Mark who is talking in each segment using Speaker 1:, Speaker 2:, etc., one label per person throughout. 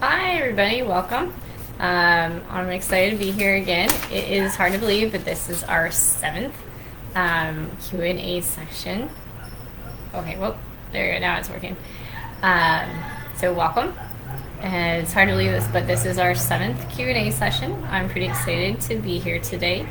Speaker 1: Hi everybody, welcome. I'm excited to be here again. It is hard to believe, but this is our seventh Q&A section. Okay, well, there you go, now it's working. So welcome. And it's hard to believe this, but this is our seventh Q&A session. I'm pretty excited to be here today.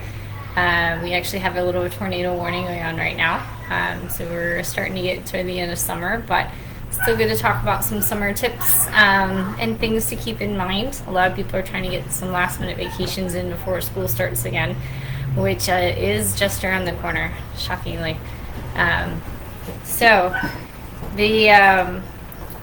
Speaker 1: We actually have a little tornado warning going on right now. So we're starting to get to the end of summer, but still good to talk about some summer tips and things to keep in mind. A lot of people are trying to get some last minute vacations in before school starts again, which is just around the corner, shockingly. So the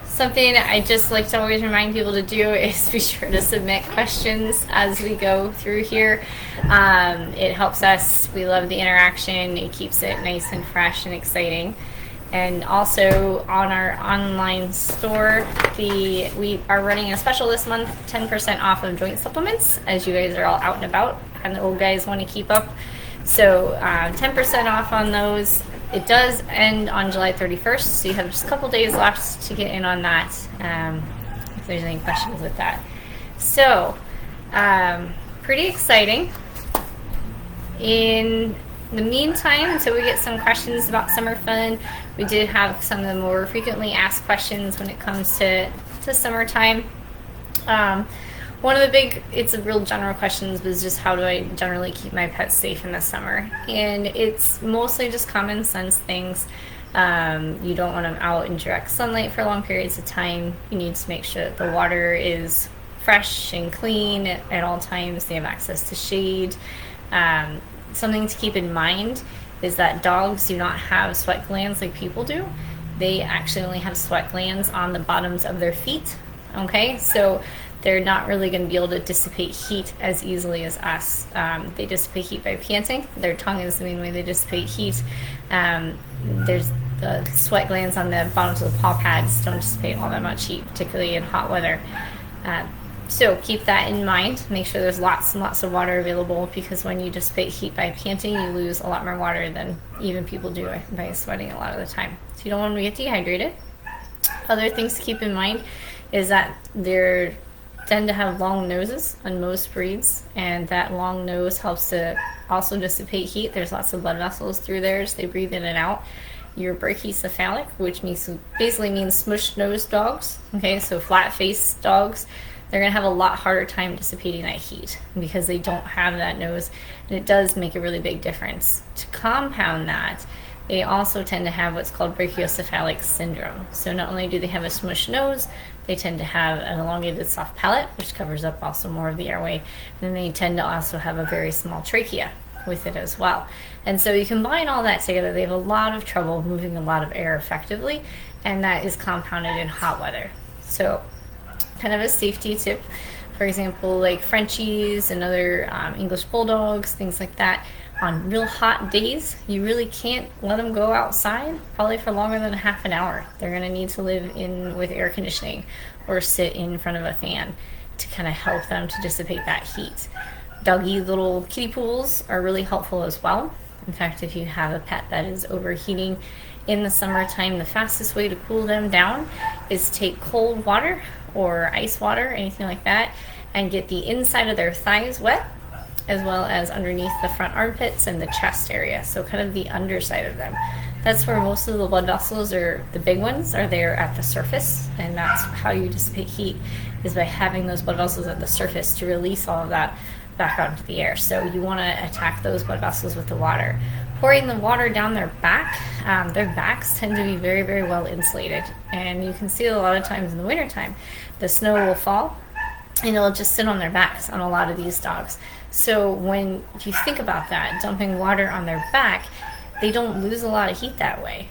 Speaker 1: something I just like to always remind people to do is be sure to submit questions as we go through here. It helps us. We love the interaction. It keeps it nice and fresh and exciting. And also on our online store, we are running a special this month, 10% off of joint supplements, as you guys are all out and about and the old guys want to keep up. So 10% off on those. It does end on July 31st, so you have just a couple days left to get in on that, if there's any questions with that. So, pretty exciting. In the meantime, until we get some questions about summer fun, we did have some of the more frequently asked questions when it comes to summertime. One of the big, it's a real general questions, was just how do I generally keep my pets safe in the summer? And it's mostly just common sense things. You don't want them out in direct sunlight for long periods of time. You need to make sure that the water is fresh and clean at all times. They have access to shade. Something to keep in mind is that dogs do not have sweat glands like people do. They actually only have sweat glands on the bottoms of their feet. Okay, so they're not really going to be able to dissipate heat as easily as us. They dissipate heat by panting. Their tongue is the main way they dissipate heat. There's the sweat glands on the bottoms of the paw pads don't dissipate all that much heat, particularly in hot weather. So keep that in mind. Make sure there's lots and lots of water available, because when you dissipate heat by panting, you lose a lot more water than even people do by sweating a lot of the time. So you don't want them to get dehydrated. Other things to keep in mind is that they tend to have long noses on most breeds, and that long nose helps to also dissipate heat. There's lots of blood vessels through there, so they breathe in and out. Your brachycephalic, which basically means smushed-nosed dogs, okay, so flat-faced dogs, they're going to have a lot harder time dissipating that heat because they don't have that nose, and it does make a really big difference. To compound that, they also tend to have what's called brachiocephalic syndrome. So not only do they have a smushed nose, they tend to have an elongated soft palate, which covers up also more of the airway. And then they tend to also have a very small trachea with it as well. And so you combine all that together, they have a lot of trouble moving a lot of air effectively, and that is compounded in hot weather. So kind of a safety tip, for example, like Frenchies and other English Bulldogs, things like that, on real hot days, you really can't let them go outside probably for longer than a half an hour. They're going to need to live in with air conditioning or sit in front of a fan to kind of help them to dissipate that heat. Doggy little kiddie pools are really helpful as well. In fact, if you have a pet that is overheating in the summertime, the fastest way to cool them down is take cold water or ice water, anything like that, and get the inside of their thighs wet, as well as underneath the front armpits and the chest area, so kind of the underside of them. That's where most of the blood vessels, or the big ones, are there at the surface, and that's how you dissipate heat, is by having those blood vessels at the surface to release all of that back out into the air. So you want to attack those blood vessels with the water. Pouring the water down their back, their backs tend to be very, very well insulated, and you can see a lot of times in the wintertime, the snow will fall, and it'll just sit on their backs on a lot of these dogs. So when you think about that, dumping water on their back, they don't lose a lot of heat that way.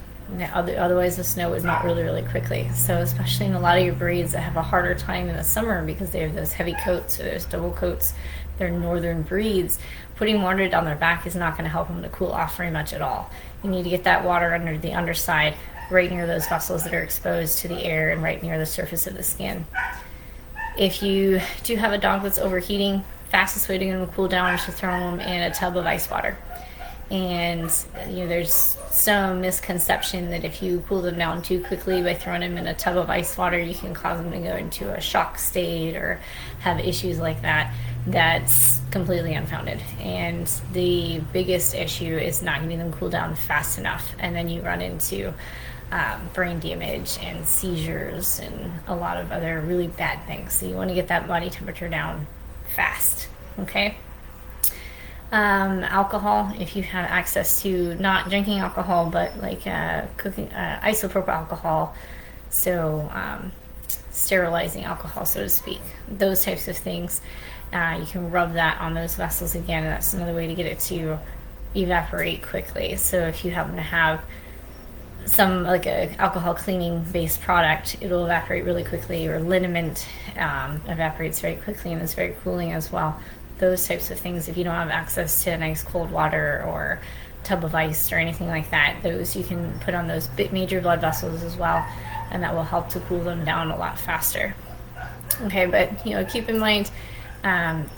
Speaker 1: Otherwise, the snow would melt really, really quickly. So especially in a lot of your breeds that have a harder time in the summer because they have those heavy coats or those double coats, they're northern breeds, putting water down their back is not going to help them to cool off very much at all. You need to get that water under the underside, right near those vessels that are exposed to the air and right near the surface of the skin. If you do have a dog that's overheating, fastest way to get them to cool down is to throw them in a tub of ice water. And there's some misconception that if you cool them down too quickly by throwing them in a tub of ice water, you can cause them to go into a shock state or have issues like that. That's completely unfounded. And the biggest issue is not getting them cooled down fast enough, and then you run into brain damage and seizures and a lot of other really bad things. So you want to get that body temperature down fast. Okay. Alcohol, if you have access to not drinking alcohol, but like cooking isopropyl alcohol, so sterilizing alcohol, so to speak, those types of things, you can rub that on those vessels again, and that's another way to get it to evaporate quickly. So if you happen to have some like a alcohol cleaning based product, it'll evaporate really quickly, or liniment evaporates very quickly and is very cooling as well. Those types of things, if you don't have access to nice cold water or tub of ice or anything like that, those you can put on those major blood vessels as well, and that will help to cool them down a lot faster. Okay, but keep in mind,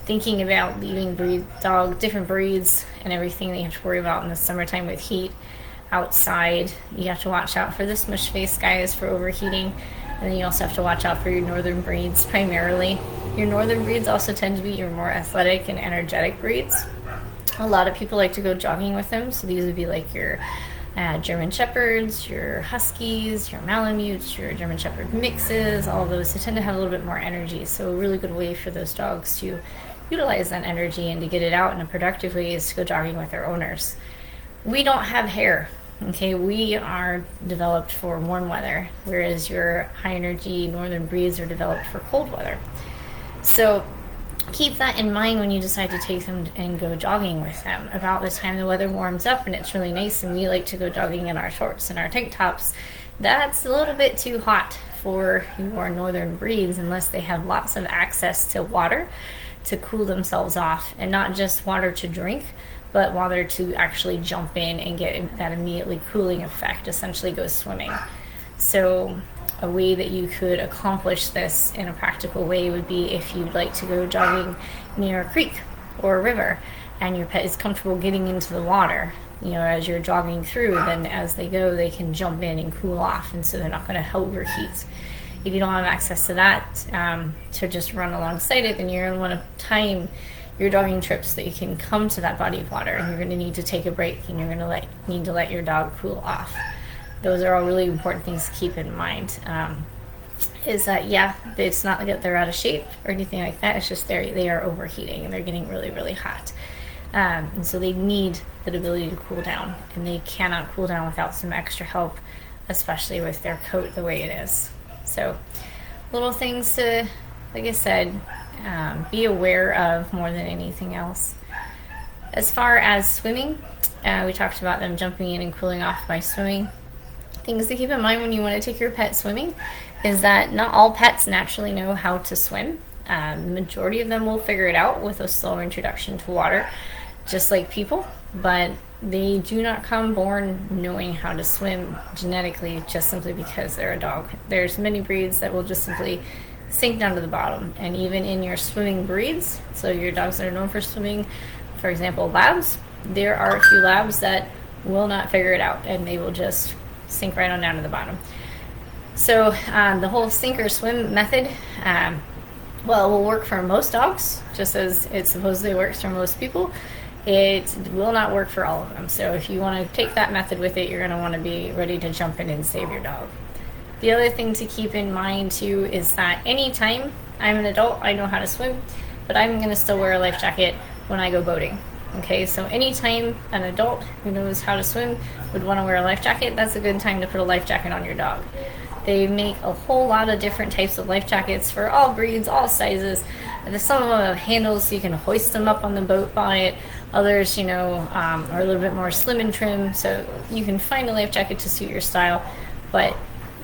Speaker 1: thinking about leaving different breeds and everything that you have to worry about in the summertime with heat outside. You have to watch out for the smush face guys for overheating, and then you also have to watch out for your northern breeds primarily. Your northern breeds also tend to be your more athletic and energetic breeds. A lot of people like to go jogging with them, so these would be like your German Shepherds, your Huskies, your Malamutes, your German Shepherd mixes, all of those. They tend to have a little bit more energy, so a really good way for those dogs to utilize that energy and to get it out in a productive way is to go jogging with their owners. We don't have hair. Okay, we are developed for warm weather, whereas your high energy northern breeds are developed for cold weather. So keep that in mind when you decide to take them and go jogging with them. About the time the weather warms up and it's really nice and we like to go jogging in our shorts and our tank tops, that's a little bit too hot for your northern breeds unless they have lots of access to water to cool themselves off, and not just water to drink, but water to actually jump in and get that immediately cooling effect, essentially go swimming. So a way that you could accomplish this in a practical way would be if you'd like to go jogging near a creek or a river and your pet is comfortable getting into the water, as you're jogging through, then as they go, they can jump in and cool off, and so they're not going to overheat. If you don't have access to that, to just run alongside it, then you're going to want to time your jogging trips so that you can come to that body of water, and you're going to need to take a break, and you're going to need to let your dog cool off. Those are all really important things to keep in mind. Is that, it's not like that they're out of shape or anything like that. It's just they are overheating and they're getting really, really hot. And so they need that ability to cool down, and they cannot cool down without some extra help, especially with their coat the way it is. So little things to, like I said, be aware of more than anything else. As far as swimming, we talked about them jumping in and cooling off by swimming. Things to keep in mind when you want to take your pet swimming is that not all pets naturally know how to swim. The majority of them will figure it out with a slower introduction to water, just like people, but they do not come born knowing how to swim genetically just simply because they're a dog. There's many breeds that will just simply sink down to the bottom, and even in your swimming breeds, so your dogs that are known for swimming, for example labs, there are a few labs that will not figure it out and they will just sink right on down to the bottom. So the whole sink or swim method, it will work for most dogs just as it supposedly works for most people. It will not work for all of them. So if you want to take that method with it, you're going to want to be ready to jump in and save your dog. The other thing to keep in mind too is that anytime I'm an adult, I know how to swim, but I'm going to still wear a life jacket when I go boating. Okay, so anytime an adult who knows how to swim would want to wear a life jacket, that's a good time to put a life jacket on your dog. They make a whole lot of different types of life jackets for all breeds, all sizes. Some of them have handles so you can hoist them up on the boat by it. Others, are a little bit more slim and trim, so you can find a life jacket to suit your style. But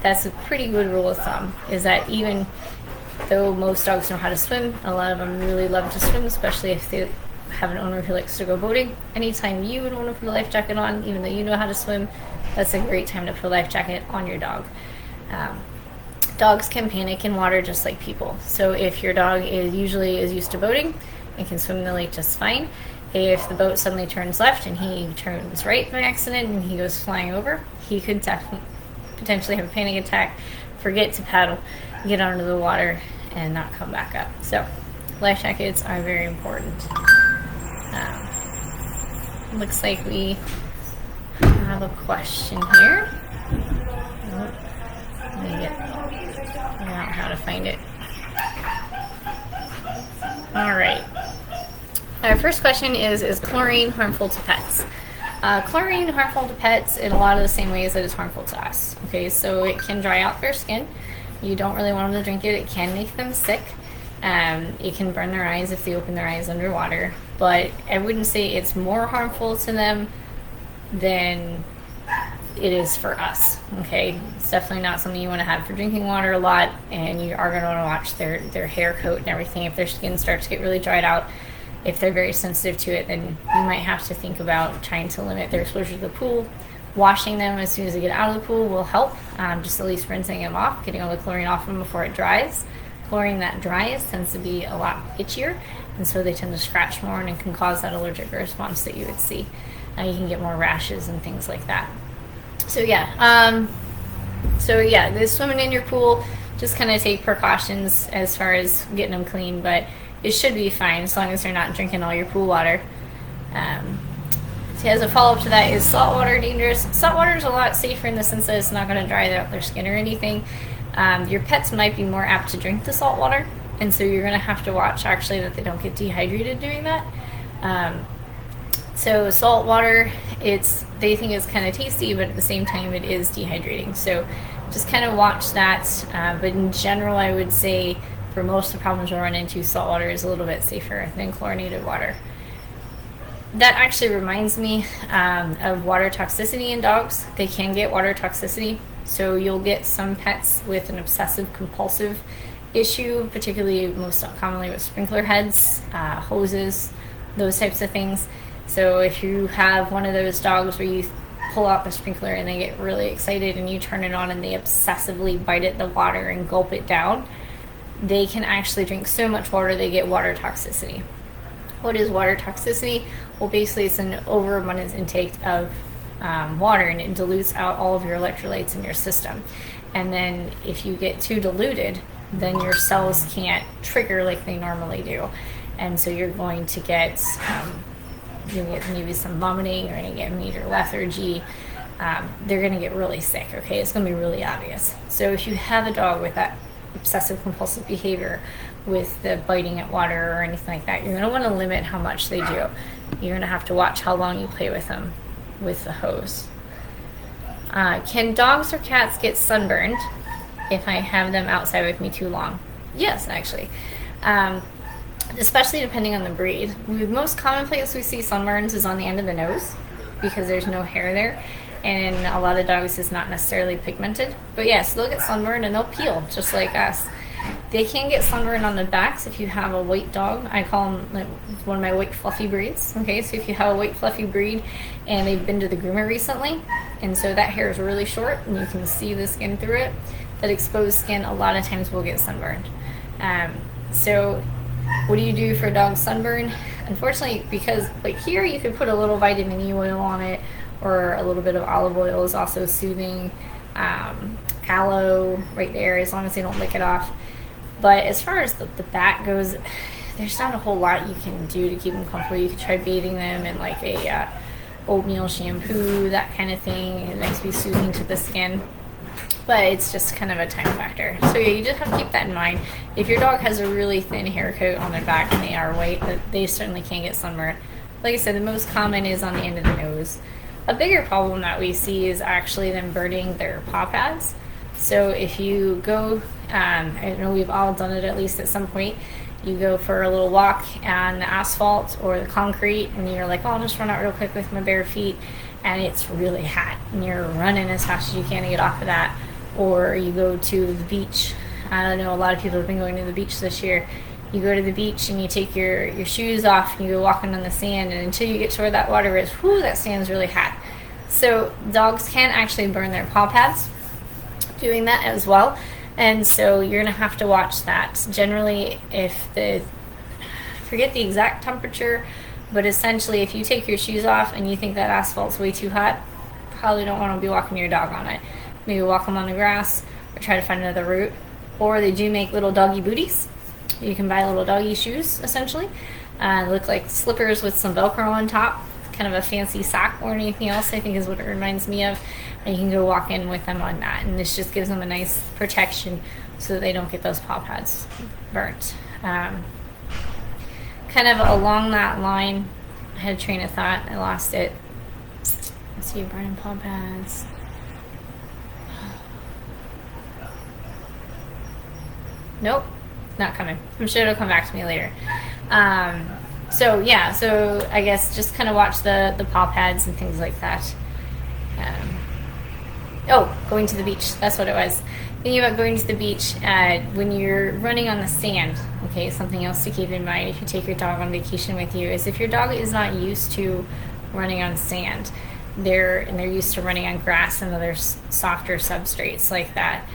Speaker 1: that's a pretty good rule of thumb, is that even though most dogs know how to swim, a lot of them really love to swim, especially if they have an owner who likes to go boating. Anytime you would want to put a life jacket on, even though you know how to swim, that's a great time to put a life jacket on your dog. Dogs can panic in water just like people. So if your dog is used to boating and can swim in the lake just fine, If the boat suddenly turns left and he turns right by accident and he goes flying over, he could potentially have a panic attack, forget to paddle, get under the water, and not come back up. So life jackets are very important. Looks like we have a question here. Oh, let me figure out how to find it. All right. Our first question is chlorine harmful to pets? Chlorine harmful to pets in a lot of the same ways that it's harmful to us. Okay, so it can dry out their skin. You don't really want them to drink it. It can make them sick. It can burn their eyes if they open their eyes underwater. But I wouldn't say it's more harmful to them than it is for us. Okay, it's definitely not something you want to have for drinking water a lot, and you are going to want to watch their hair coat and everything. If their skin starts to get really dried out, if they're very sensitive to it, then you might have to think about trying to limit their exposure to the pool. Washing them as soon as they get out of the pool will help, just at least rinsing them off, getting all the chlorine off them before it dries. Chlorine that dries tends to be a lot itchier, and so they tend to scratch more, and it can cause that allergic response that you would see. You can get more rashes and things like that. So yeah, they're swimming in your pool. Just kind of take precautions as far as getting them clean, but it should be fine as long as they're not drinking all your pool water. So as a follow-up to that, is salt water dangerous? Salt water is a lot safer in the sense that it's not going to dry out their skin or anything. Your pets might be more apt to drink the salt water, and so you're going to have to watch actually that they don't get dehydrated doing that. So salt water, they think it's kind of tasty, but at the same time it is dehydrating. So just kind of watch that. But in general, I would say for most of the problems we'll run into, salt water is a little bit safer than chlorinated water. That actually reminds me of water toxicity in dogs. They can get water toxicity. So you'll get some pets with an obsessive compulsive issue, particularly most commonly with sprinkler heads, hoses, those types of things. So if you have one of those dogs where you pull out the sprinkler and they get really excited and you turn it on and they obsessively bite at the water and gulp it down, they can actually drink so much water they get water toxicity. What is water toxicity? Well, basically it's an overabundance intake of water, and it dilutes out all of your electrolytes in your system. And then if you get too diluted, then your cells can't trigger like they normally do. And so you're going to get maybe some vomiting, you're going to get major lethargy. They're going to get really sick, okay? It's going to be really obvious. So if you have a dog with that obsessive compulsive behavior, with the biting at water or anything like that, you're going to want to limit how much they do. You're going to have to watch how long you play with them with the hose. Can dogs or cats get sunburned if I have them outside with me too long? Yes, actually. Especially depending on the breed. The most common place we see sunburns is on the end of the nose because there's no hair there, and a lot of dogs is not necessarily pigmented. But yes, they'll get sunburned and they'll peel just like us. They can get sunburned on the backs if you have a white dog. I call them like one of my white fluffy breeds. Okay, so if you have a white fluffy breed and they've been to the groomer recently, and so that hair is really short and you can see the skin through it, that exposed skin a lot of times will get sunburned. So what do you do for a dog sunburn? Unfortunately, because like here you could put a little vitamin E oil on it, or a little bit of olive oil is also soothing. Aloe right there, as long as they don't lick it off. But as far as the back goes, there's not a whole lot you can do to keep them comfortable. You could try bathing them in like a oatmeal shampoo, that kind of thing. It makes be soothing to the skin, but it's just kind of a time factor. So yeah, you just have to keep that in mind. If your dog has a really thin hair coat on their back and they are white, they certainly can get sunburned. Like I said, the most common is on the end of the nose. A bigger problem that we see is actually them burning their paw pads. So if you go, I know we've all done it at least at some point, you go for a little walk on the asphalt or the concrete and you're like, oh, I'll just run out real quick with my bare feet, and it's really hot and you're running as fast as you can to get off of that. Or you go to the beach. I don't know, a lot of people have been going to the beach this year. You go to the beach and you take your shoes off and you go walking on the sand, and until you get to where that water is, whoo, that sand's really hot. So dogs can actually burn their paw pads doing that as well, and so you're going to have to watch that. Generally, if forget the exact temperature, But essentially, if you take your shoes off and you think that asphalt's way too hot, probably don't want to be walking your dog on it. Maybe walk them on the grass or try to find another route. Or they do make little doggy booties. You can buy little doggy shoes, essentially. Look like slippers with some Velcro on top. Kind of a fancy sock more than anything else, I think is what it reminds me of. And you can go walk in with them on that. And this just gives them a nice protection so that they don't get those paw pads burnt. Kind of along that line, I had a train of thought. I lost it. Let's see, burning paw pads. Nope, not coming. I'm sure it'll come back to me later. So yeah, so I guess just kind of watch the paw pads and things like that. Going to the beach. That's what it was. Thinking about going to the beach, when you're running on the sand, okay, something else to keep in mind if you take your dog on vacation with you is if your dog is not used to running on sand, they're used to running on grass and other softer substrates like that.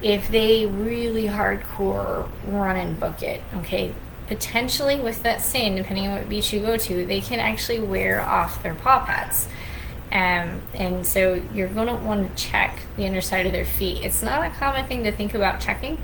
Speaker 1: If they really hardcore run and book it, okay, potentially with that sand, depending on what beach you go to, they can actually wear off their paw pads. And so you're going to want to check the underside of their feet. It's not a common thing to think about checking,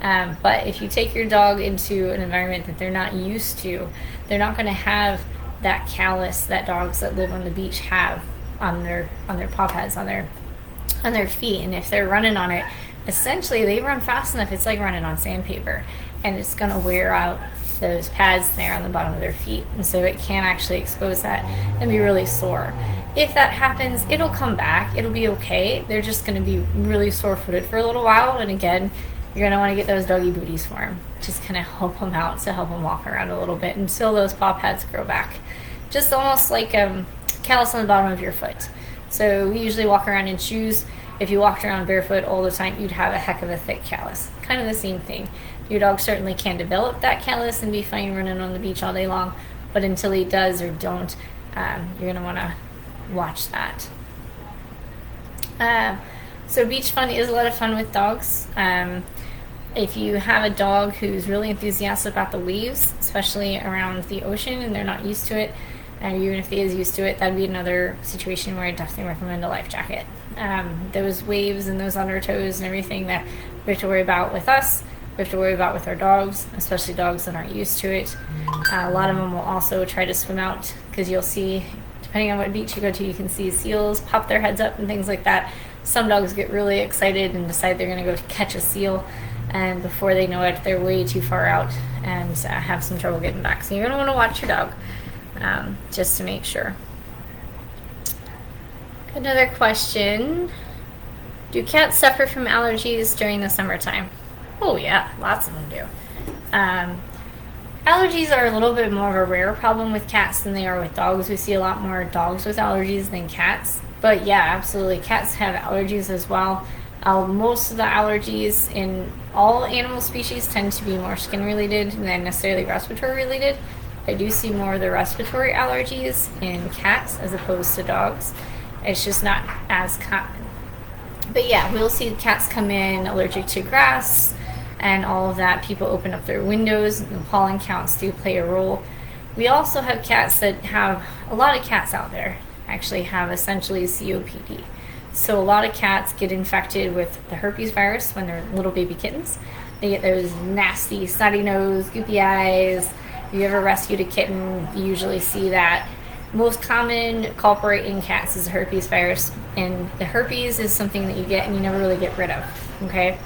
Speaker 1: but if you take your dog into an environment that they're not used to, they're not going to have that callus that dogs that live on the beach have on their paw pads, on their feet. And if they're running on it, essentially they run fast enough, it's like running on sandpaper, and it's going to wear out those pads there on the bottom of their feet, and so it can actually expose that and be really sore. If that happens, it'll come back, it'll be okay. They're just going to be really sore-footed for a little while, and again, you're going to want to get those doggy booties for them. Just kind of help them out to help them walk around a little bit until those paw pads grow back. Just almost like callus on the bottom of your foot. So we usually walk around in shoes. If you walked around barefoot all the time, you'd have a heck of a thick callus. Kind of the same thing. Your dog certainly can develop that callus and be fine running on the beach all day long, but until he does or don't, you're going to want to watch that. So beach fun is a lot of fun with dogs. If you have a dog who's really enthusiastic about the waves, especially around the ocean, and they're not used to it, and even if they is used to it, that'd be another situation where I definitely recommend a life jacket. Those waves and those undertows and everything that we have to worry about with us, we have to worry about with our dogs, especially dogs that aren't used to it. A lot of them will also try to swim out, because you'll see, depending on what beach you go to, you can see seals pop their heads up and things like that. Some dogs get really excited and decide they're going to go catch a seal, and before they know it, they're way too far out and have some trouble getting back. So you're going to want to watch your dog, just to make sure. Another question. Do cats suffer from allergies during the summertime? Oh yeah, lots of them do. Allergies are a little bit more of a rare problem with cats than they are with dogs. We see a lot more dogs with allergies than cats. But yeah, absolutely, cats have allergies as well. Most of the allergies in all animal species tend to be more skin related than necessarily respiratory related. I do see more of the respiratory allergies in cats as opposed to dogs. It's just not as common. But yeah, we'll see cats come in allergic to grass and all of that. People open up their windows, and the pollen counts do play a role. We also have cats that have, a lot of cats out there actually have essentially COPD. So a lot of cats get infected with the herpes virus when they're little baby kittens. They get those nasty snotty nose, goopy eyes. If you ever rescued a kitten, you usually see that. Most common culprit in cats is the herpes virus, and the herpes is something that you get and you never really get rid of, okay?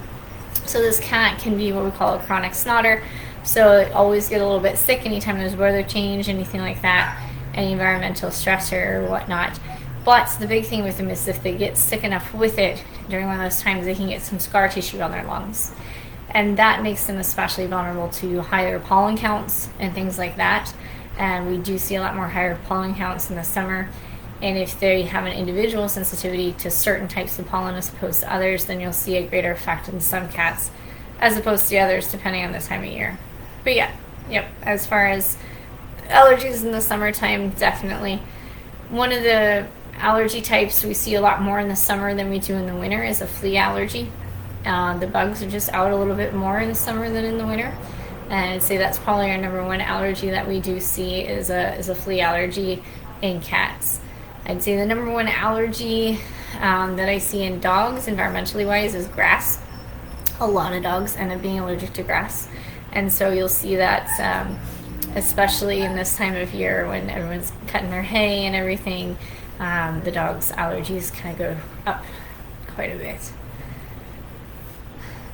Speaker 1: So this cat can be what we call a chronic snotter, so it always get a little bit sick anytime there's weather change, anything like that, any environmental stressor or whatnot. But the big thing with them is if they get sick enough with it during one of those times, they can get some scar tissue on their lungs. And that makes them especially vulnerable to higher pollen counts and things like that. And we do see a lot more higher pollen counts in the summer. And if they have an individual sensitivity to certain types of pollen as opposed to others, then you'll see a greater effect in some cats as opposed to others, depending on the time of year. But yeah, as far as allergies in the summertime, definitely. One of the allergy types we see a lot more in the summer than we do in the winter is a flea allergy. The bugs are just out a little bit more in the summer than in the winter. And I'd say that's probably our number one allergy that we do see is a flea allergy in cats. I'd say the number one allergy that I see in dogs, environmentally wise, is grass. A lot of dogs end up being allergic to grass. And so you'll see that especially in this time of year when everyone's cutting their hay and everything, the dog's allergies kind of go up quite a bit.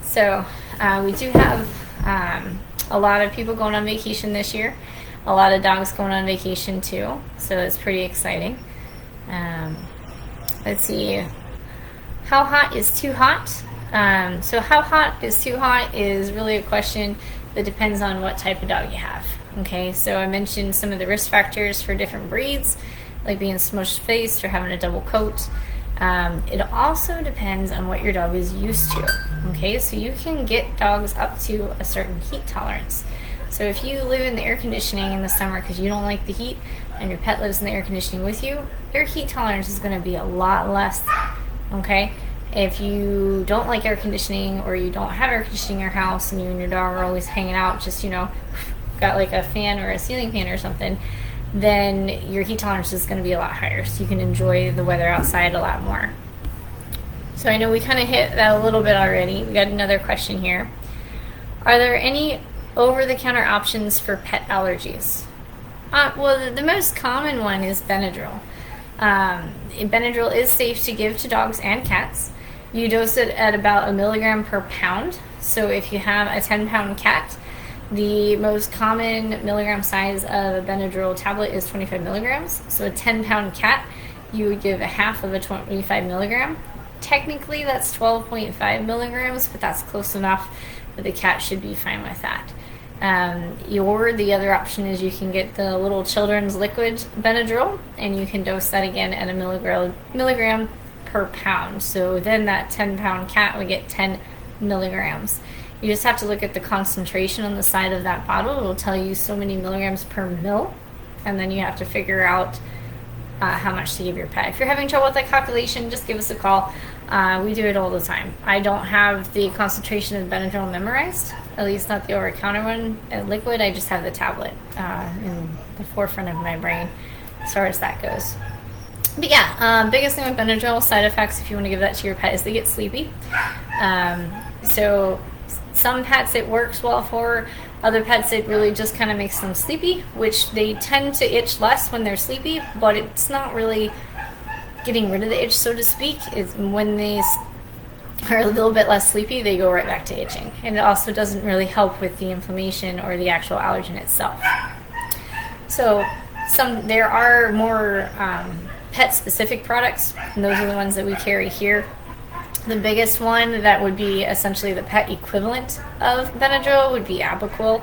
Speaker 1: So we do have a lot of people going on vacation this year. A lot of dogs going on vacation too, so it's pretty exciting. Let's see. How hot is too hot? So how hot is too hot is really a question that depends on what type of dog you have. Okay, so I mentioned some of the risk factors for different breeds, like being smushed faced or having a double coat. It also depends on what your dog is used to. Okay, so you can get dogs up to a certain heat tolerance. So if you live in the air conditioning in the summer because you don't like the heat and your pet lives in the air conditioning with you, their heat tolerance is going to be a lot less. Okay, if you don't like air conditioning or you don't have air conditioning in your house and you and your dog are always hanging out, just, got like a fan or a ceiling fan or something, then your heat tolerance is going to be a lot higher, so you can enjoy the weather outside a lot more. So I know we kind of hit that a little bit already. We got another question here. Are there any over-the-counter options for pet allergies? Well, the most common one is benadryl. Benadryl is safe to give to dogs and cats. You dose it at about 1 milligram per pound. So if you have a 10-pound cat, the most common milligram size of a Benadryl tablet is 25 milligrams. So a 10-pound cat, you would give a half of a 25 milligram. Technically, that's 12.5 milligrams, but that's close enough that the cat should be fine with that. The other option is you can get the little children's liquid Benadryl, and you can dose that again at 1 milligram per pound. So then that 10-pound cat would get 10 milligrams. You just have to look at the concentration on the side of that bottle. It'll tell you so many milligrams per mil, and then you have to figure out how much to give your pet. If you're having trouble with that calculation, just give us a call. We do it all the time. I don't have the concentration of Benadryl memorized, at least not the over-the-counter one liquid. I just have the tablet in the forefront of my brain as far as that goes. But yeah, biggest thing with Benadryl, side effects, if you want to give that to your pet, is they get sleepy. So some pets it works well for, other pets it really just kind of makes them sleepy, which they tend to itch less when they're sleepy, but it's not really getting rid of the itch, so to speak. It's when they are a little bit less sleepy, they go right back to itching. And it also doesn't really help with the inflammation or the actual allergen itself. So there are more pet-specific products, and those are the ones that we carry here. The biggest one that would be essentially the pet equivalent of Benadryl would be Apoquel.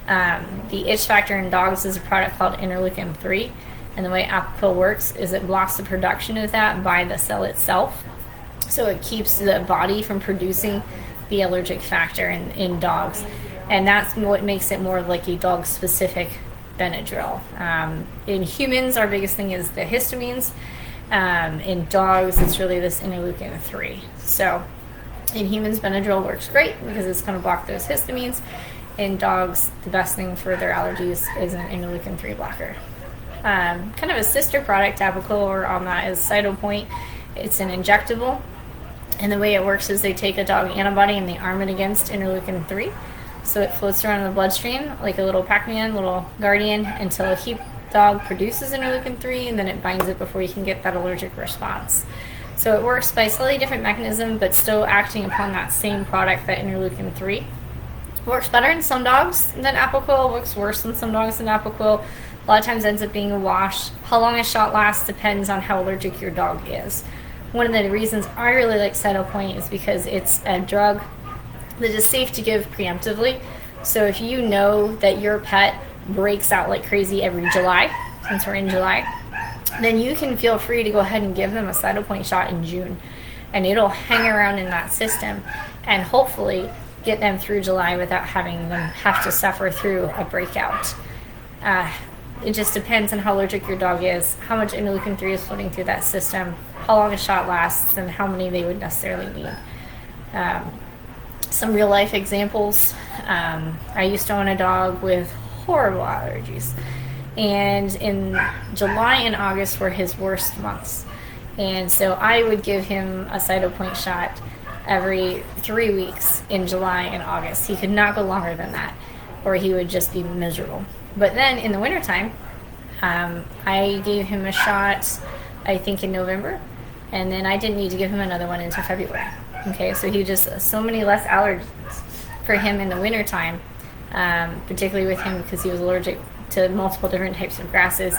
Speaker 1: The itch factor in dogs is a product called interleukin 3, and the way Apoquel works is it blocks the production of that by the cell itself. So it keeps the body from producing the allergic factor in dogs, and that's what makes it more like a dog-specific Benadryl. In humans, our biggest thing is the histamines. In dogs, it's really this interleukin 3. So in humans, Benadryl works great because it's going to block those histamines. In dogs, the best thing for their allergies is an interleukin 3 blocker. Kind of a sister product, Apoquel, or on that is Cytopoint. It's an injectable, and the way it works is they take a dog antibody and they arm it against interleukin 3. So it floats around in the bloodstream like a little Pac-Man, little guardian, until a dog produces interleukin 3, and then it binds it before you can get that allergic response. So it works by a slightly different mechanism, but still acting upon that same product, that interleukin 3. Works better in some dogs than Apoquel, works worse in some dogs than Apoquel. A lot of times ends up being a wash. How long a shot lasts depends on how allergic your dog is. One of the reasons I really like Cytopoint is because it's a drug that is safe to give preemptively. So if you know that your pet breaks out like crazy every July, since we're in July, then you can feel free to go ahead and give them a Cytopoint shot in June, and it'll hang around in that system and hopefully get them through July without having them have to suffer through a breakout. It just depends on how allergic your dog is, how much interleukin 3 is floating through that system, how long a shot lasts, and how many they would necessarily need. some real life examples. I used to own a dog with horrible allergies, and in July and August were his worst months, and so I would give him a Cytopoint shot every 3 weeks in July and August. He could not go longer than that, or he would just be miserable. But then in the wintertime, I gave him a shot, I think in November, and then I didn't need to give him another one until February. Okay, so he just, so many less allergies for him in the wintertime, particularly with him because he was allergic to multiple different types of grasses,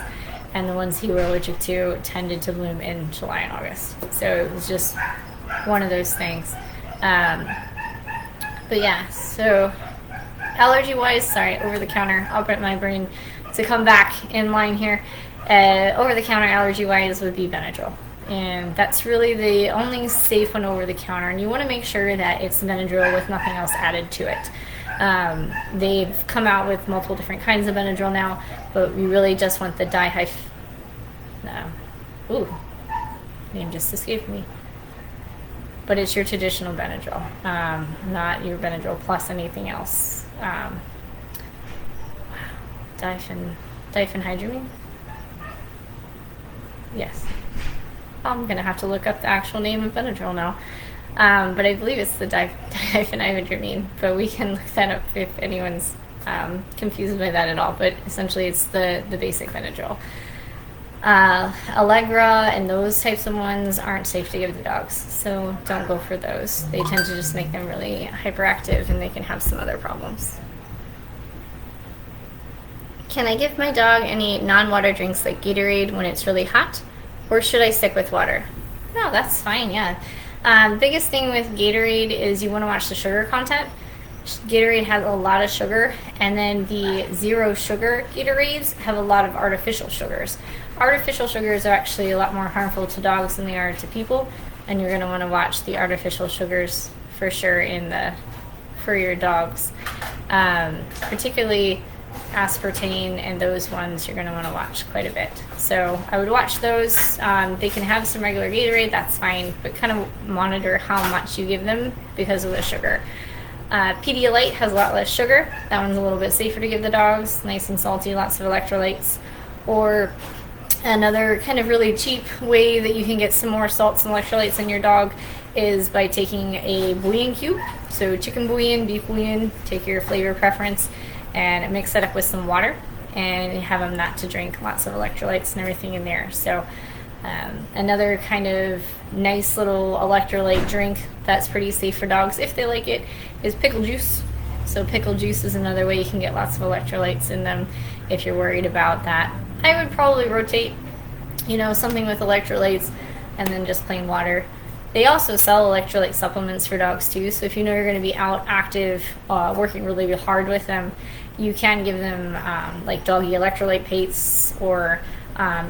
Speaker 1: and the ones he was allergic to tended to bloom in July and August. So it was just one of those things. But yeah, so allergy wise, sorry, over the counter, I'll get my brain to come back in line here. Over the counter allergy wise would be benadryl, and that's really the only safe one over the counter, and you want to make sure that it's benadryl with nothing else added to it. They've come out with multiple different kinds of benadryl now, but we really just want the name just escaped me. But it's your traditional benadryl, not your benadryl plus anything else. Diphenhydramine? Yes. I'm going to have to look up the actual name of benadryl now. But I believe it's the diphenhydramine, but we can look that up if anyone's confused by that at all. But essentially it's the basic benadryl. Allegra and those types of ones aren't safe to give the dogs, so don't go for those. They tend to just make them really hyperactive, and they can have some other problems. Can I give my dog any non-water drinks like Gatorade when it's really hot, or should I stick with water? No, that's fine, yeah. Biggest thing with Gatorade is you want to watch the sugar content. Gatorade has a lot of sugar, and then the zero sugar Gatorades have a lot of artificial sugars. Artificial sugars are actually a lot more harmful to dogs than they are to people, and you're going to want to watch the artificial sugars for sure for your dogs. Particularly aspartame and those ones you're going to want to watch quite a bit. So I would watch those. They can have some regular Gatorade, that's fine, but kind of monitor how much you give them because of the sugar. Pedialyte has a lot less sugar. That one's a little bit safer to give the dogs. Nice and salty, lots of electrolytes. Or another kind of really cheap way that you can get some more salts and electrolytes in your dog is by taking a bouillon cube. So chicken bouillon, beef bouillon, take your flavor preference, and mix that up with some water and have them that to drink. Lots of electrolytes and everything in there. So another kind of nice little electrolyte drink that's pretty safe for dogs if they like it is pickle juice. So pickle juice is another way you can get lots of electrolytes in them if you're worried about that. I would probably rotate, something with electrolytes and then just plain water. They also sell electrolyte supplements for dogs too, so if you know you're going to be out active, working really hard with them, you can give them like doggy electrolyte pates, or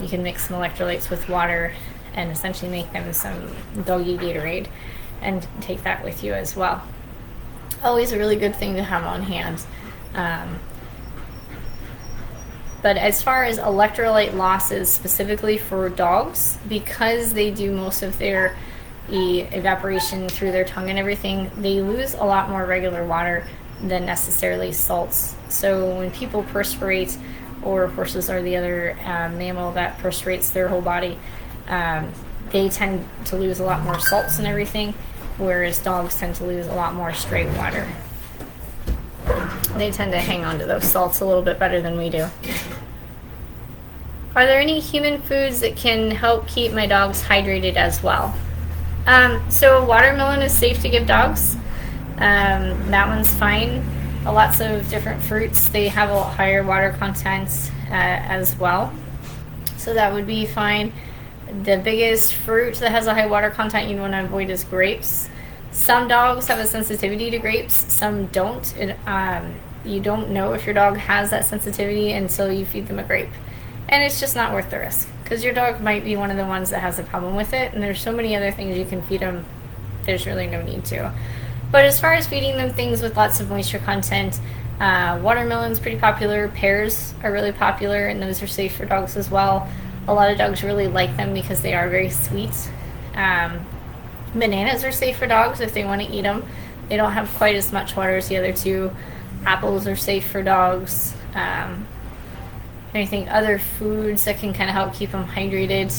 Speaker 1: you can mix some electrolytes with water and essentially make them some doggy Gatorade and take that with you as well. Always a really good thing to have on hand. But as far as electrolyte losses specifically for dogs, because they do most of their evaporation through their tongue and everything, they lose a lot more regular water than necessarily salts. So when people perspirate, or horses are the other mammal that perspirates their whole body, they tend to lose a lot more salts and everything, whereas dogs tend to lose a lot more straight water. They tend to hang on to those salts a little bit better than we do. Are there any human foods that can help keep my dogs hydrated as well? So watermelon is safe to give dogs. That one's fine. Lots of different fruits, they have a higher water content as well. So that would be fine. The biggest fruit that has a high water content you'd want to avoid is grapes. Some dogs have a sensitivity to grapes, some don't. You don't know if your dog has that sensitivity until you feed them a grape. And it's just not worth the risk, because your dog might be one of the ones that has a problem with it, and there's so many other things you can feed them, there's really no need to. But as far as feeding them things with lots of moisture content, watermelon's pretty popular, pears are really popular, and those are safe for dogs as well. A lot of dogs really like them because they are very sweet. Bananas are safe for dogs if they want to eat them. They don't have quite as much water as the other two. Apples are safe for dogs. Anything other foods that can kind of help keep them hydrated.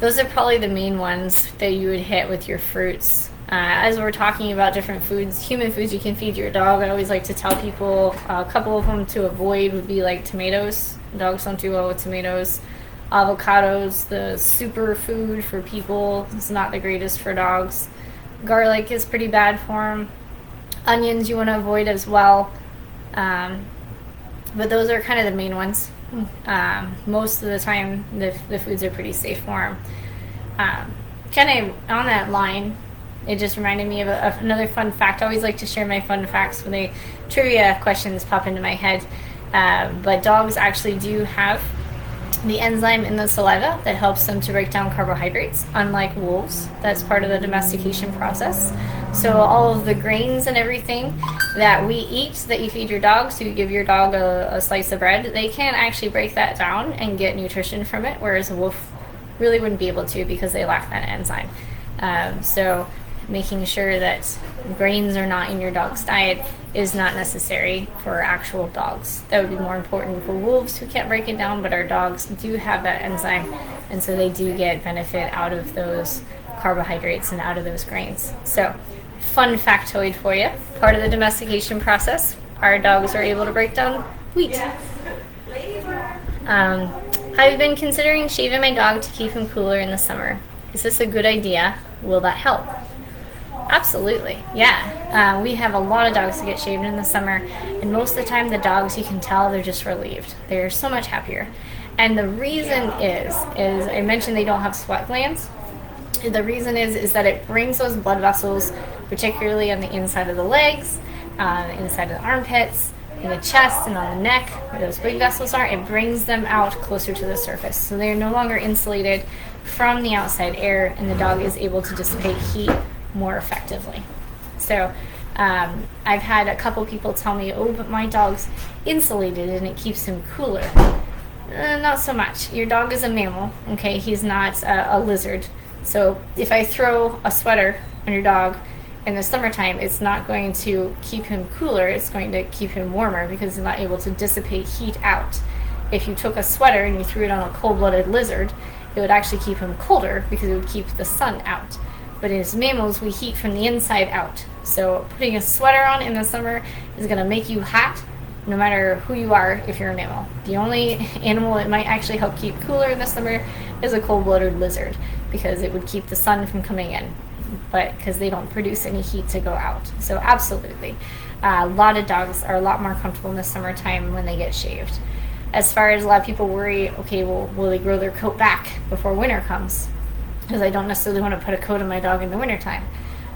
Speaker 1: Those are probably the main ones that you would hit with your fruits. As we're talking about different foods, human foods you can feed your dog, I always like to tell people a couple of them to avoid would be like tomatoes. Dogs don't do well with tomatoes. Avocados, the super food for people, it's not the greatest for dogs. Garlic is pretty bad for them. Onions you want to avoid as well. But those are kind of the main ones. Most of the time, the foods are pretty safe for them. Kind of on that line, it just reminded me of another fun fact. I always like to share my fun facts when trivia questions pop into my head. But dogs actually do have the enzyme in the saliva that helps them to break down carbohydrates, unlike wolves. That's part of the domestication process. So all of the grains and everything that we eat, that you feed your dog, so you give your dog a slice of bread, they can actually break that down and get nutrition from it, whereas a wolf really wouldn't be able to because they lack that enzyme. So making sure that grains are not in your dog's diet is not necessary for actual dogs. That would be more important for wolves who can't break it down, but our dogs do have that enzyme, and so they do get benefit out of those carbohydrates and out of those grains. So, fun factoid for you. Part of the domestication process, our dogs are able to break down wheat. I've been considering shaving my dog to keep him cooler in the summer. Is this a good idea? Will that help? Absolutely, yeah. We have a lot of dogs that get shaved in the summer, and most of the time the dogs, you can tell they're just relieved. They're so much happier. And the reason is I mentioned they don't have sweat glands. The reason is that it brings those blood vessels, particularly on the inside of the legs, inside of the armpits, in the chest, and on the neck, where those big vessels are, it brings them out closer to the surface. So they're no longer insulated from the outside air, and the dog is able to dissipate heat more effectively. So I've had a couple people tell me, oh, but my dog's insulated and it keeps him cooler. Not so much. Your dog is a mammal, okay? He's not a lizard. So if I throw a sweater on your dog in the summertime, it's not going to keep him cooler, it's going to keep him warmer because he's not able to dissipate heat out. If you took a sweater and you threw it on a cold-blooded lizard, it would actually keep him colder because it would keep the sun out. But as mammals, we heat from the inside out. So putting a sweater on in the summer is going to make you hot no matter who you are if you're a mammal. The only animal that might actually help keep cooler in the summer is a cold-blooded lizard because it would keep the sun from coming in, but because they don't produce any heat to go out. So absolutely. A lot of dogs are a lot more comfortable in the summertime when they get shaved. As far as a lot of people worry, okay, well, will they grow their coat back before winter comes? Because I don't necessarily want to put a coat on my dog in the wintertime.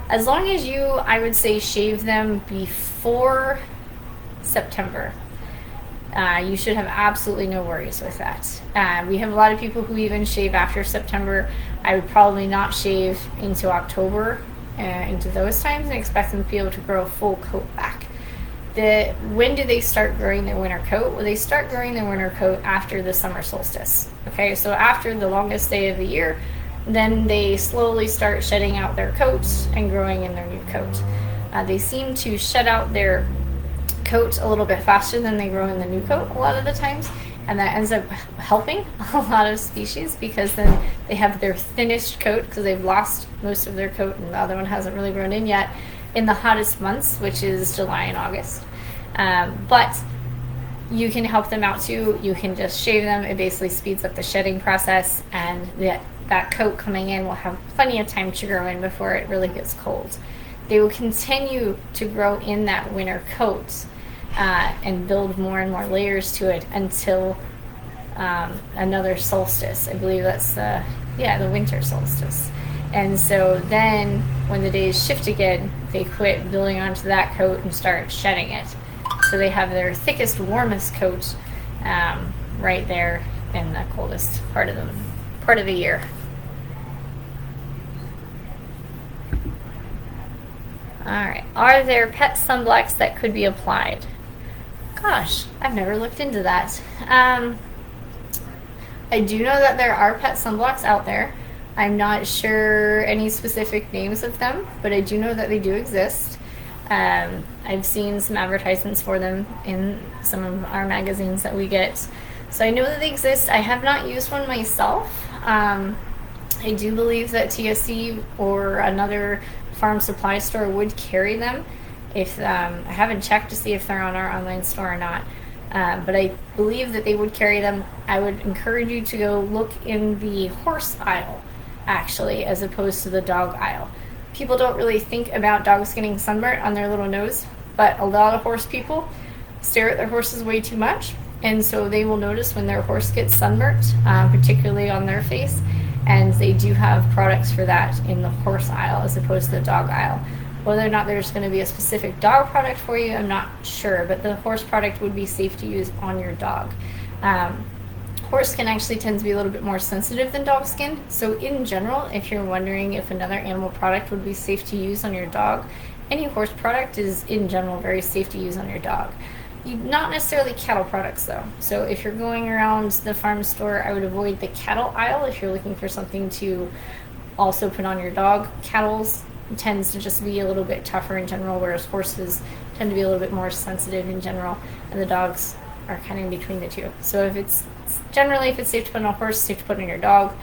Speaker 1: As long as you, I would say, shave them before September, you should have absolutely no worries with that. We have a lot of people who even shave after September. I would probably not shave into October, into those times, and expect them to be able to grow a full coat back. When do they start growing their winter coat? Well, they start growing their winter coat after the summer solstice. Okay, so after the longest day of the year, then they slowly start shedding out their coats and growing in their new coat. They seem to shed out their coat a little bit faster than they grow in the new coat a lot of the times, and that ends up helping a lot of species because then they have their thinnest coat because they've lost most of their coat and the other one hasn't really grown in yet in the hottest months, which is July and August. But you can help them out too. You can just shave them. It basically speeds up the shedding process, and that coat coming in will have plenty of time to grow in before it really gets cold. They will continue to grow in that winter coat and build more and more layers to it until another solstice. I believe that's the winter solstice. And so then when the days shift again, they quit building onto that coat and start shedding it. So they have their thickest, warmest coat right there in the coldest part of the year. Alright, are there pet sunblocks that could be applied? Gosh, I've never looked into that. I do know that there are pet sunblocks out there. I'm not sure any specific names of them, but I do know that they do exist. I've seen some advertisements for them in some of our magazines that we get. So I know that they exist. I have not used one myself. I do believe that TSC or another farm supply store would carry them. If I haven't checked to see if they're on our online store or not, but I believe that they would carry them. I would encourage you to go look in the horse aisle, actually, as opposed to the dog aisle. People don't really think about dogs getting sunburnt on their little nose, but a lot of horse people stare at their horses way too much, and so they will notice when their horse gets sunburnt, particularly on their face, and they do have products for that in the horse aisle as opposed to the dog aisle. Whether or not there's going to be a specific dog product for you, I'm not sure, but the horse product would be safe to use on your dog. Horse skin actually tends to be a little bit more sensitive than dog skin, so in general, if you're wondering if another animal product would be safe to use on your dog, any horse product is in general very safe to use on your dog. Not necessarily cattle products though. So if you're going around the farm store, I would avoid the cattle aisle if you're looking for something to also put on your dog. Cattle's tends to just be a little bit tougher in general, whereas horses tend to be a little bit more sensitive in general, and the dogs are kind of in between the two. So if it's safe to put on a horse, safe to put on your dog,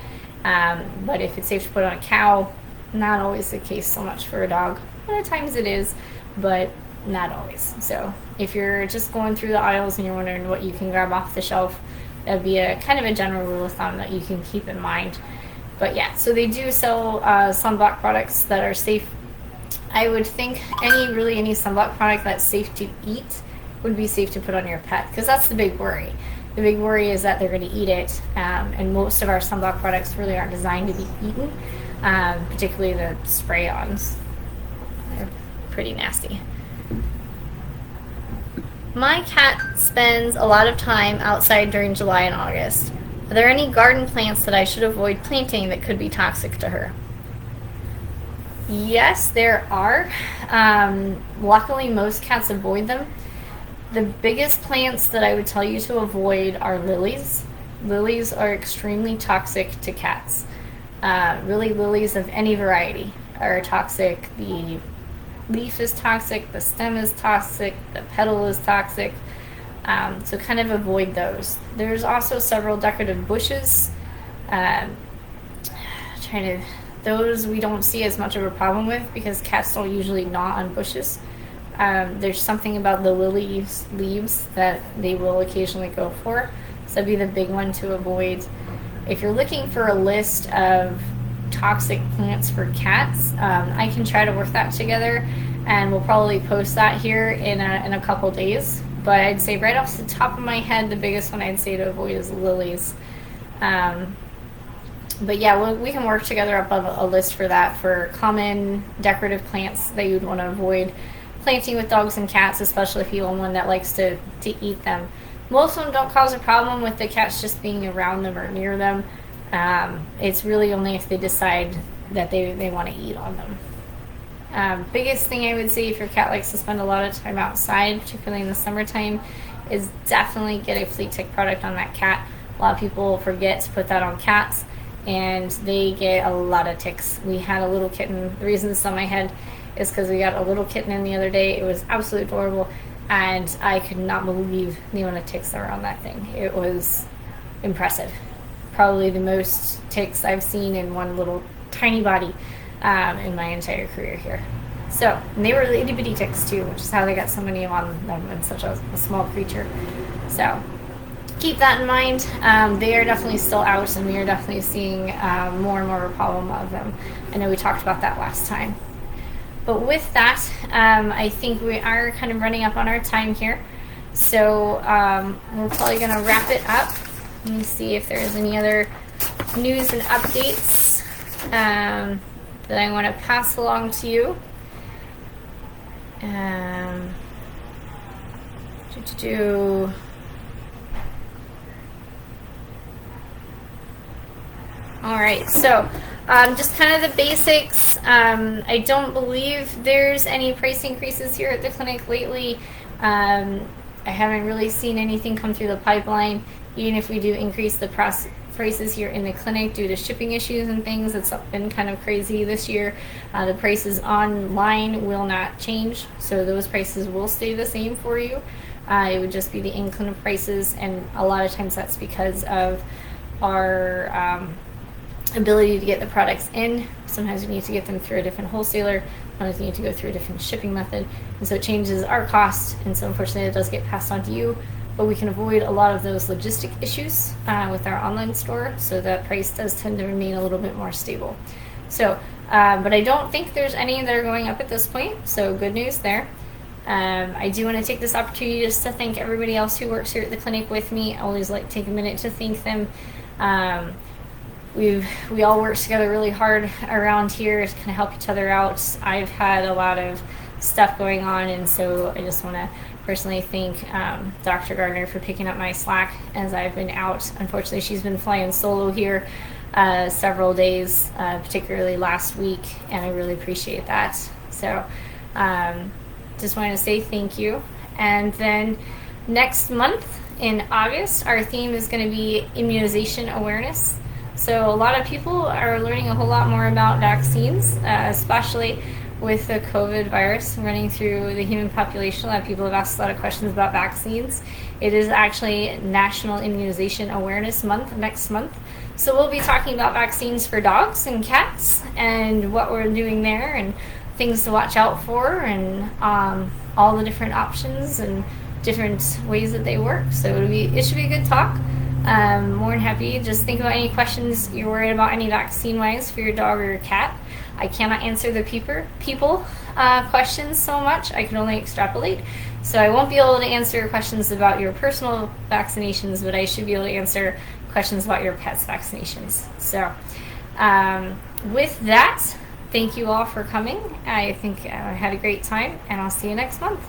Speaker 1: but if it's safe to put on a cow, not always the case so much for a dog. A lot of times it is, but not always. So if you're just going through the aisles and you're wondering what you can grab off the shelf, that'd be a kind of a general rule of thumb that you can keep in mind. But yeah, so they do sell sunblock products that are safe. I would think any sunblock product that's safe to eat would be safe to put on your pet, because that's the big worry. The big worry is that they're going to eat it, and most of our sunblock products really aren't designed to be eaten, particularly the spray-ons. They're pretty nasty. My cat spends a lot of time outside during July and August. Are there any garden plants that I should avoid planting that could be toxic to her? Yes, there are. Luckily, most cats avoid them. The biggest plants that I would tell you to avoid are lilies. Lilies are extremely toxic to cats. Really, lilies of any variety are toxic. The leaf is toxic, the stem is toxic, the petal is toxic. So kind of avoid those. There's also several decorative bushes. Those we don't see as much of a problem with because cats don't usually gnaw on bushes. There's something about the lily leaves that they will occasionally go for. So that'd be the big one to avoid. If you're looking for a list of toxic plants for cats, I can try to work that together, and we'll probably post that here in a couple days. But I'd say right off the top of my head, the biggest one I'd say to avoid is lilies. But yeah, we can work together up on a list for that, for common decorative plants that you'd want to avoid planting with dogs and cats, especially if you own one that likes to eat them. Most of them don't cause a problem with the cats just being around them or near them. It's really only if they decide that they want to eat on them. Biggest thing I would say if your cat likes to spend a lot of time outside, particularly in the summertime, is definitely get a flea tick product on that cat. A lot of people forget to put that on cats, and they get a lot of ticks. We had a little kitten. The reason this is on my head is because we got a little kitten in the other day. It was absolutely adorable, and I could not believe the amount of ticks that were on that thing. It was impressive. Probably the most ticks I've seen in one little tiny body in my entire career here. So, and they were itty bitty ticks too, which is how they got so many on them in such a small creature. So, keep that in mind. They are definitely still out, and we are definitely seeing more and more of a problem of them. I know we talked about that last time. But with that, I think we are kind of running up on our time here. So we're probably going to wrap it up. Let me see if there's any other news and updates that I want to pass along to you. All right, so just kind of the basics. I don't believe there's any price increases here at the clinic lately. I haven't really seen anything come through the pipeline. even if we do increase the prices here in the clinic due to shipping issues and things. It's been kind of crazy this year. The prices online will not change, so those prices will stay the same for you. It would just be the in-clinic prices, and a lot of times that's because of our ability to get the products in. Sometimes we need to get them through a different wholesaler. Sometimes we need to go through a different shipping method, and so it changes our cost, and so unfortunately it does get passed on to you. But we can avoid a lot of those logistic issues with our online store, so that price does tend to remain a little bit more stable. So, but I don't think there's any that are going up at this point, so good news there. I do want to take this opportunity just to thank everybody else who works here at the clinic with me. I always like to take a minute to thank them. We all work together really hard around here to kind of help each other out. I've had a lot of stuff going on, and so I just want to personally thank Dr. Gardner for picking up my slack as I've been out. Unfortunately, she's been flying solo here several days, particularly last week, and I really appreciate that. So just wanted to say thank you. And then next month in August, our theme is going to be immunization awareness. So a lot of people are learning a whole lot more about vaccines, especially with the COVID virus running through the human population. A lot of people have asked a lot of questions about vaccines. It is actually National Immunization Awareness Month next month. So we'll be talking about vaccines for dogs and cats and what we're doing there and things to watch out for, and all the different options and different ways that they work. So it should be a good talk. More than happy. Just think about any questions you're worried about, any vaccine-wise for your dog or your cat. I cannot answer the people questions so much. I can only extrapolate. So I won't be able to answer questions about your personal vaccinations, but I should be able to answer questions about your pet's vaccinations. So with that, thank you all for coming. I think I had a great time, and I'll see you next month.